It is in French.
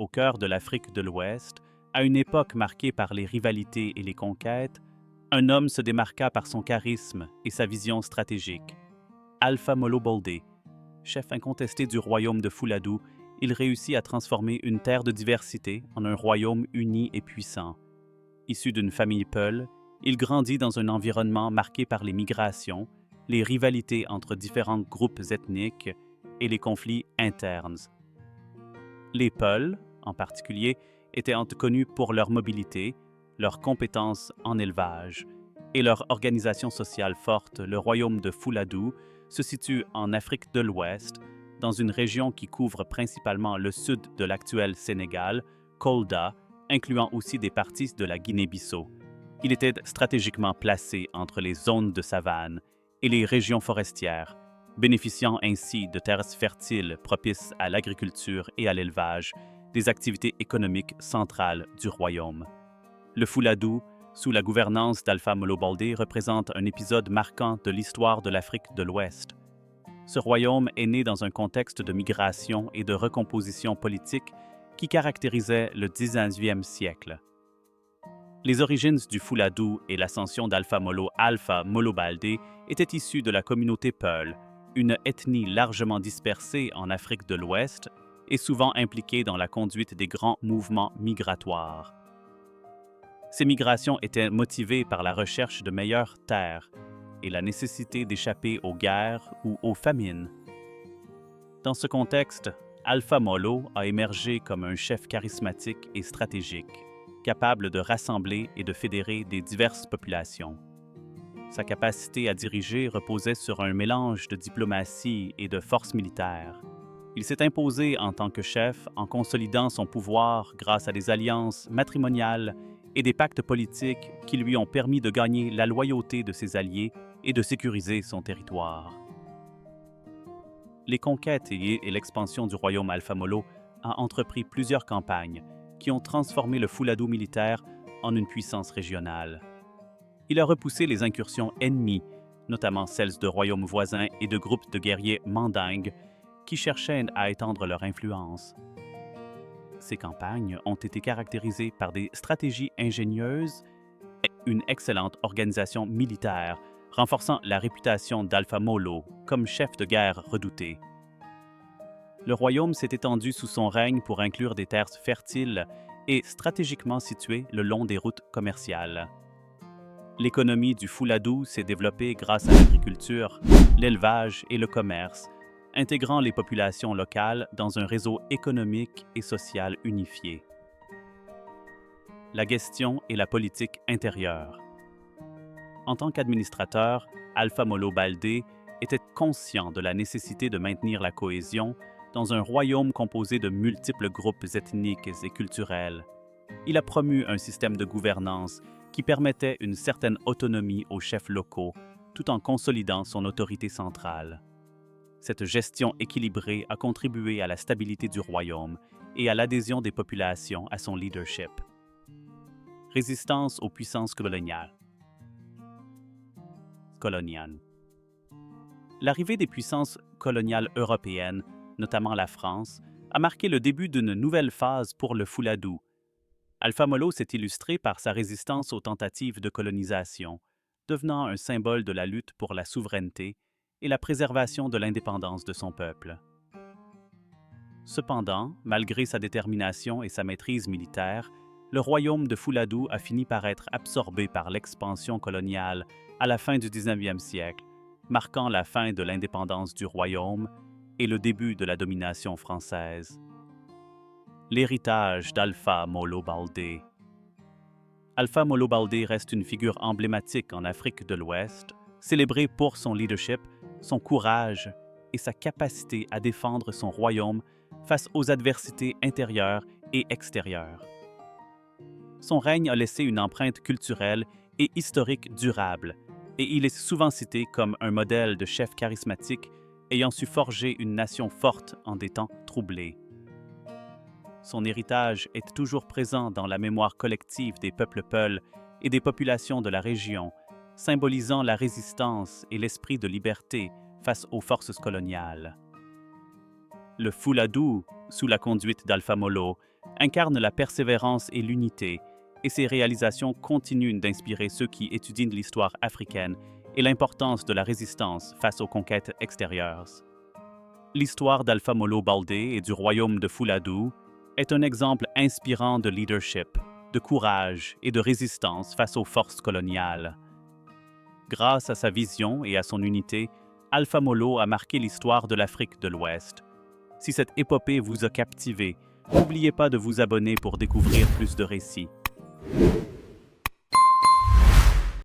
au cœur de l'Afrique de l'Ouest, à une époque marquée par les rivalités et les conquêtes, un homme se démarqua par son charisme et sa vision stratégique. Alpha Molo Baldé, chef incontesté du royaume de Fouladou, il réussit à transformer une terre de diversité en un royaume uni et puissant. Issu d'une famille Peul, il grandit dans un environnement marqué par les migrations, les rivalités entre différents groupes ethniques et les conflits internes. Les Peuls, en particulier, étaient connus pour leur mobilité, leurs compétences en élevage et leur organisation sociale forte. Le royaume de Fouladou se situe en Afrique de l'Ouest, dans une région qui couvre principalement le sud de l'actuel Sénégal, Kolda, incluant aussi des parties de la Guinée-Bissau. Il était stratégiquement placé entre les zones de savane et les régions forestières, bénéficiant ainsi de terres fertiles propices à l'agriculture et à l'élevage, des activités économiques centrales du royaume. Le Fouladou, sous la gouvernance d'Alpha Molo Baldé, représente un épisode marquant de l'histoire de l'Afrique de l'Ouest. Ce royaume est né dans un contexte de migration et de recomposition politique qui caractérisait le 19e siècle. Les origines du Fouladou et l'ascension d'Alpha Molo Baldé étaient issues de la communauté Peul, une ethnie largement dispersée en Afrique de l'Ouest et souvent impliquée dans la conduite des grands mouvements migratoires. Ces migrations étaient motivées par la recherche de meilleures terres et la nécessité d'échapper aux guerres ou aux famines. Dans ce contexte, Alpha Molo a émergé comme un chef charismatique et stratégique, capable de rassembler et de fédérer des diverses populations. Sa capacité à diriger reposait sur un mélange de diplomatie et de force militaire. Il s'est imposé en tant que chef en consolidant son pouvoir grâce à des alliances matrimoniales et des pactes politiques qui lui ont permis de gagner la loyauté de ses alliés et de sécuriser son territoire. Les conquêtes et l'expansion du royaume Alpha Molo a entrepris plusieurs campagnes qui ont transformé le Fouladou militaire en une puissance régionale. Il a repoussé les incursions ennemies, notamment celles de royaumes voisins et de groupes de guerriers mandingues qui cherchaient à étendre leur influence. Ces campagnes ont été caractérisées par des stratégies ingénieuses et une excellente organisation militaire, renforçant la réputation d'Alpha Molo comme chef de guerre redouté. Le royaume s'est étendu sous son règne pour inclure des terres fertiles et stratégiquement situées le long des routes commerciales. L'économie du Fouladou s'est développée grâce à l'agriculture, l'élevage et le commerce, intégrant les populations locales dans un réseau économique et social unifié. La gestion et la politique intérieure. En tant qu'administrateur, Alpha Molo Baldé était conscient de la nécessité de maintenir la cohésion dans un royaume composé de multiples groupes ethniques et culturels. Il a promu un système de gouvernance qui permettait une certaine autonomie aux chefs locaux tout en consolidant son autorité centrale. Cette gestion équilibrée a contribué à la stabilité du royaume et à l'adhésion des populations à son leadership. Résistance aux puissances coloniales. L'arrivée des puissances coloniales européennes, notamment la France, a marqué le début d'une nouvelle phase pour le Fouladou. Alpha Molo s'est illustré par sa résistance aux tentatives de colonisation, devenant un symbole de la lutte pour la souveraineté et la préservation de l'indépendance de son peuple. Cependant, malgré sa détermination et sa maîtrise militaire, le royaume de Fouladou a fini par être absorbé par l'expansion coloniale à la fin du 19e siècle, marquant la fin de l'indépendance du royaume et le début de la domination française. L'héritage d'Alpha Molo Baldé. Alpha Molo Baldé reste une figure emblématique en Afrique de l'Ouest, célébré pour son leadership, son courage et sa capacité à défendre son royaume face aux adversités intérieures et extérieures. Son règne a laissé une empreinte culturelle et historique durable, et il est souvent cité comme un modèle de chef charismatique ayant su forger une nation forte en des temps troublés. Son héritage est toujours présent dans la mémoire collective des peuples Peul et des populations de la région, symbolisant la résistance et l'esprit de liberté face aux forces coloniales. Le Fouladou, sous la conduite d'Alpha Molo, incarne la persévérance et l'unité, et ses réalisations continuent d'inspirer ceux qui étudient l'histoire africaine et l'importance de la résistance face aux conquêtes extérieures. L'histoire d'Alpha Molo Baldé et du royaume de Fouladou est un exemple inspirant de leadership, de courage et de résistance face aux forces coloniales. Grâce à sa vision et à son unité, Alpha Molo a marqué l'histoire de l'Afrique de l'Ouest. Si cette épopée vous a captivé, n'oubliez pas de vous abonner pour découvrir plus de récits.